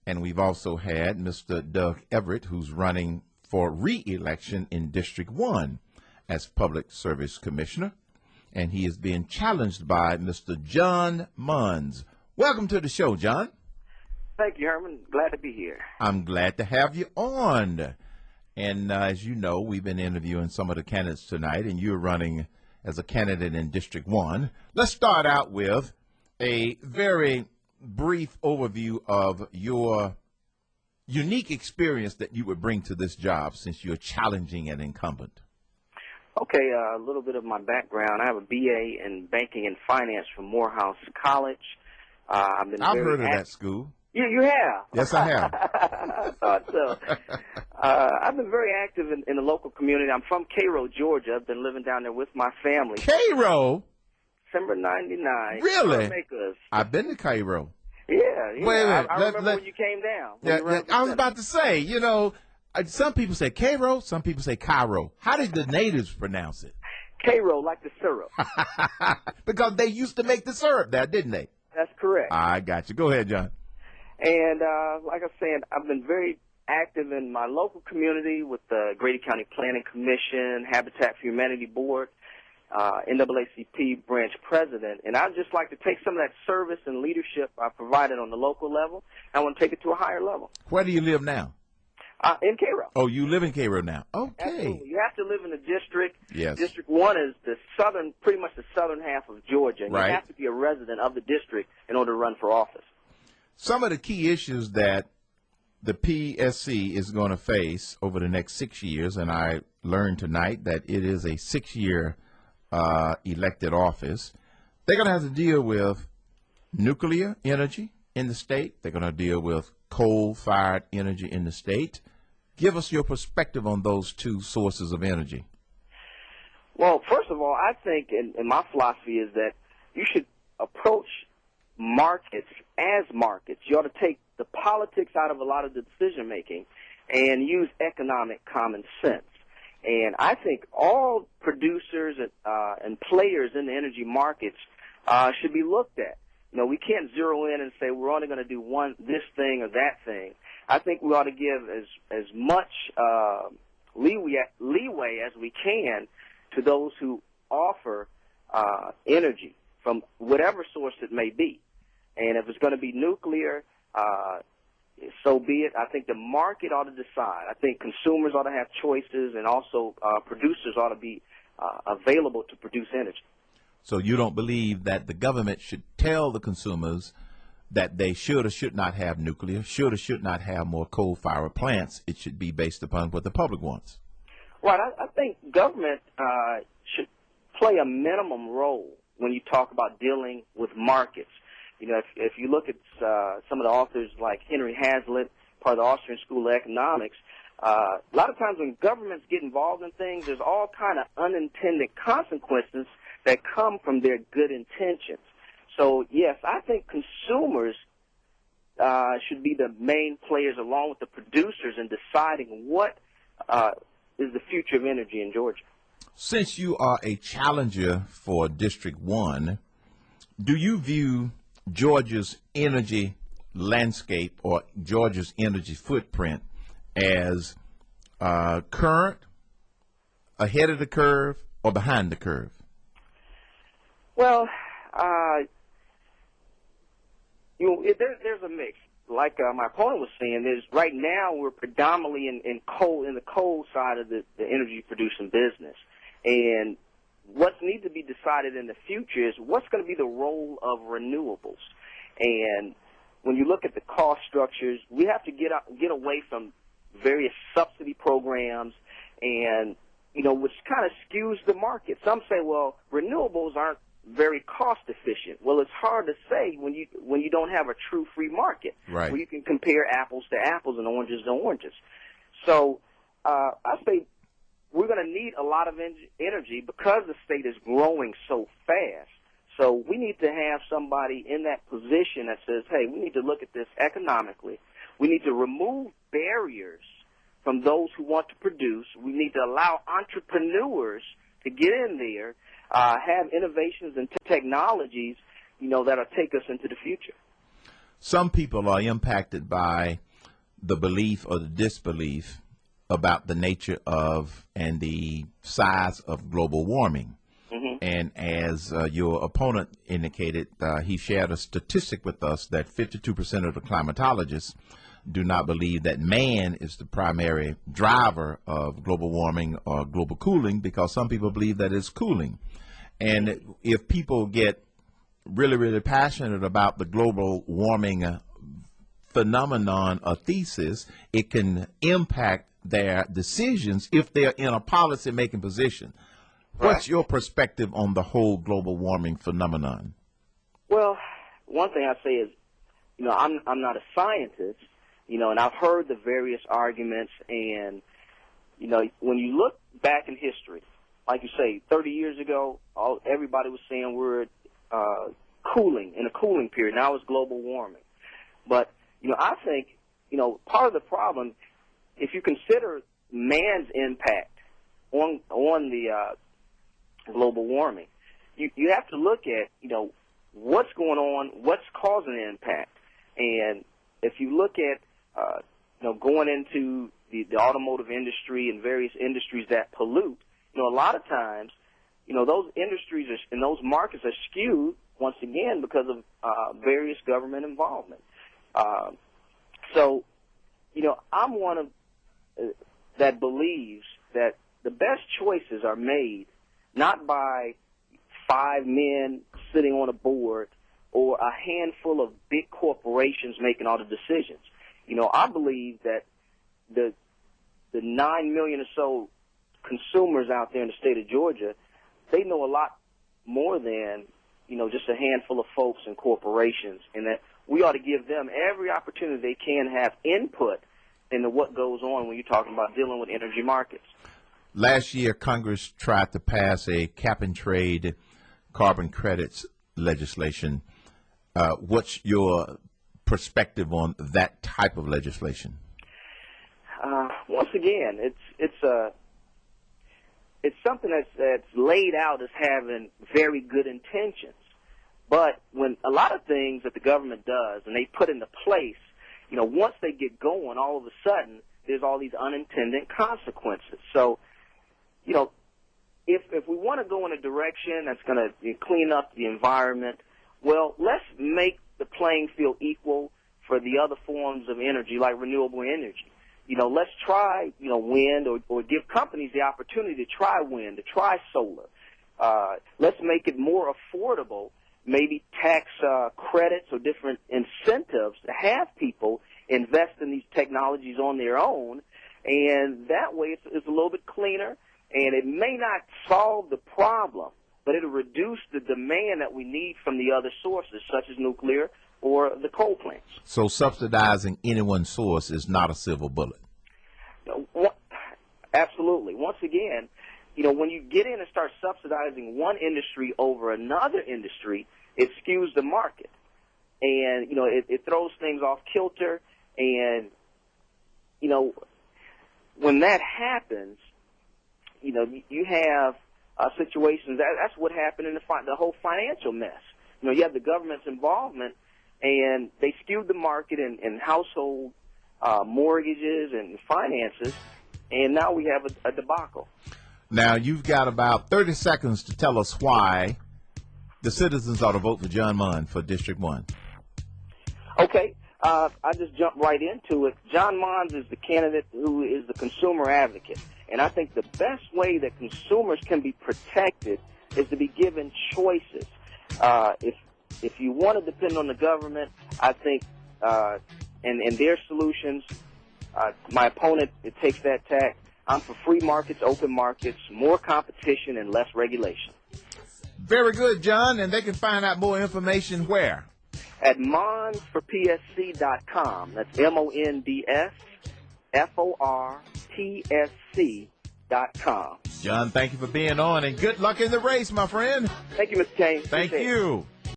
And we've also had Mr. Doug Everett, who's running for re-election in District 1 as Public Service Commissioner. And he is being challenged by Mr. John Monds. Welcome to the show, John. Thank you, Herman. Glad to be here. I'm glad to have you on. And as you know, we've been interviewing some of the candidates tonight, and you're running as a candidate in District 1. Let's start out with a very brief overview of your unique experience that you would bring to this job since you're challenging an incumbent. Okay, a little bit of my background. I have a BA in Banking and Finance from Morehouse College. I've heard of that school. You have? Yes, I have. I thought so. I've been very active in the local community. I'm from Cairo, Georgia. I've been living down there with my family. Cairo? December 99. Really? I've been to Cairo. Yeah. Wait a minute. I remember when you came down. Yeah, I was about to say, you know, some people say Cairo, some people say Cairo. How did the natives pronounce it? Cairo, like the syrup. Because they used to make the syrup there, didn't they? That's correct. I got you. Go ahead, John. And like I said, I've been very active in my local community with the Grady County Planning Commission, Habitat for Humanity Board, NAACP branch president. And I'd just like to take some of that service and leadership I provided on the local level. I want to take it to a higher level. Where do you live now? In Cairo. Oh, you live in Cairo now. Okay. Absolutely. You have to live in the district. Yes. District 1 is the pretty much the southern half of Georgia. And right. You have to be a resident of the district in order to run for office. Some of the key issues that the PSC is going to face over the next 6 years, and I learned tonight that it is a 6-year elected office, they're going to have to deal with nuclear energy in the state. They're going to deal with coal-fired energy in the state. Give us your perspective on those two sources of energy. Well, first of all, I think, and my philosophy is that you should approach markets as markets. You ought to take the politics out of a lot of the decision-making and use economic common sense. And I think all producers and players in the energy markets should be looked at. You know, we can't zero in and say we're only going to do this thing or that thing. I think we ought to give as much leeway as we can to those who offer energy from whatever source it may be. And if it's going to be nuclear, so be it. I think the market ought to decide. I think consumers ought to have choices, and also producers ought to be available to produce energy. So you don't believe that the government should tell the consumers that they should or should not have nuclear, should or should not have more coal-fired plants? It should be based upon what the public wants. Right. I think government should play a minimum role when you talk about dealing with markets. You know, if you look at some of the authors like Henry Hazlitt, part of the Austrian School of Economics, a lot of times when governments get involved in things, there's all kind of unintended consequences that come from their good intentions. So, yes, I think consumers should be the main players along with the producers in deciding what is the future of energy in Georgia. Since you are a challenger for District 1, do you view Georgia's energy landscape or Georgia's energy footprint as current, ahead of the curve, or behind the curve? Well, there's a mix. Like my opponent was saying, right now we're predominantly in the coal side of the energy producing business, and what needs to be decided in the future is what's going to be the role of renewables. And when you look at the cost structures, we have to get away from various subsidy programs, and which kind of skews the market. Some say, well, renewables aren't very cost efficient. Well, it's hard to say when you don't have a true free market, right, where you can compare apples to apples and oranges to oranges. So I say we're going to need a lot of energy because the state is growing so fast. So we need to have somebody in that position that says, hey, we need to look at this economically. We need to remove barriers from those who want to produce. We need to allow entrepreneurs to get in there, have innovations and technologies, that'll take us into the future. some people are impacted by the belief or the disbelief about the nature of and the size of global warming. And as your opponent indicated, he shared a statistic with us that 52% of the climatologists do not believe that man is the primary driver of global warming or global cooling, because some people believe that it's cooling. And if people get really, really passionate about the global warming phenomenon or thesis, it can impact their decisions if they're in a policy-making position. What's your perspective on the whole global warming phenomenon? Well, one thing I say is, I'm not a scientist, and I've heard the various arguments, and, when you look back in history, like you say, 30 years ago, everybody was saying we're cooling, in a cooling period. Now it's global warming. But, I think, part of the problem, if you consider man's impact on the global warming, you have to look at, what's going on, what's causing the impact. And if you look at, going into the automotive industry and various industries that pollute, a lot of times, those industries and those markets are skewed, once again, because of various government involvement. So, I'm one of that believes that the best choices are made not by 5 men sitting on a board or a handful of big corporations making all the decisions. I believe that the 9 million or so consumers out there in the state of Georgia, they know a lot more than, just a handful of folks and corporations, and that we ought to give them every opportunity they can have input into what goes on when you're talking about dealing with energy markets. Last year, Congress tried to pass a cap-and-trade carbon credits legislation. What's your perspective on that type of legislation? Once again, it's something that's laid out as having very good intentions. But when a lot of things that the government does and they put into place, once they get going, all of a sudden, there's all these unintended consequences. So, if we want to go in a direction that's going to clean up the environment, well, let's make the playing field equal for the other forms of energy, like renewable energy. Let's try, wind, or give companies the opportunity to try wind, to try solar. Let's make it more affordable, maybe tax credits or different incentives to have people invest in these technologies on their own, and that way it's a little bit cleaner. And it may not solve the problem, but it'll reduce the demand that we need from the other sources, such as nuclear or the coal plants. So subsidizing any one source is not a silver bullet. Absolutely. Once again, when you get in and start subsidizing one industry over another industry, it skews the market. And, it throws things off kilter. And, when that happens, you have situations. That's what happened in the whole financial mess. You have the government's involvement, and they skewed the market in household mortgages and finances, and now we have a debacle. Now, you've got about 30 seconds to tell us why the citizens ought to vote for John Monds for District 1. Okay. I just jumped right into it. John Monds is the candidate who is the consumer advocate. And I think the best way that consumers can be protected is to be given choices. If you want to depend on the government, I think, and their solutions, my opponent, it takes that tack. I'm for free markets, open markets, more competition, and less regulation. Very good, John. And they can find out more information where? At mondsforpsc.com. That's MONDSFORPSC.com. John, thank you for being on, and good luck in the race, my friend. Thank you, Mr. Cain. Thank you.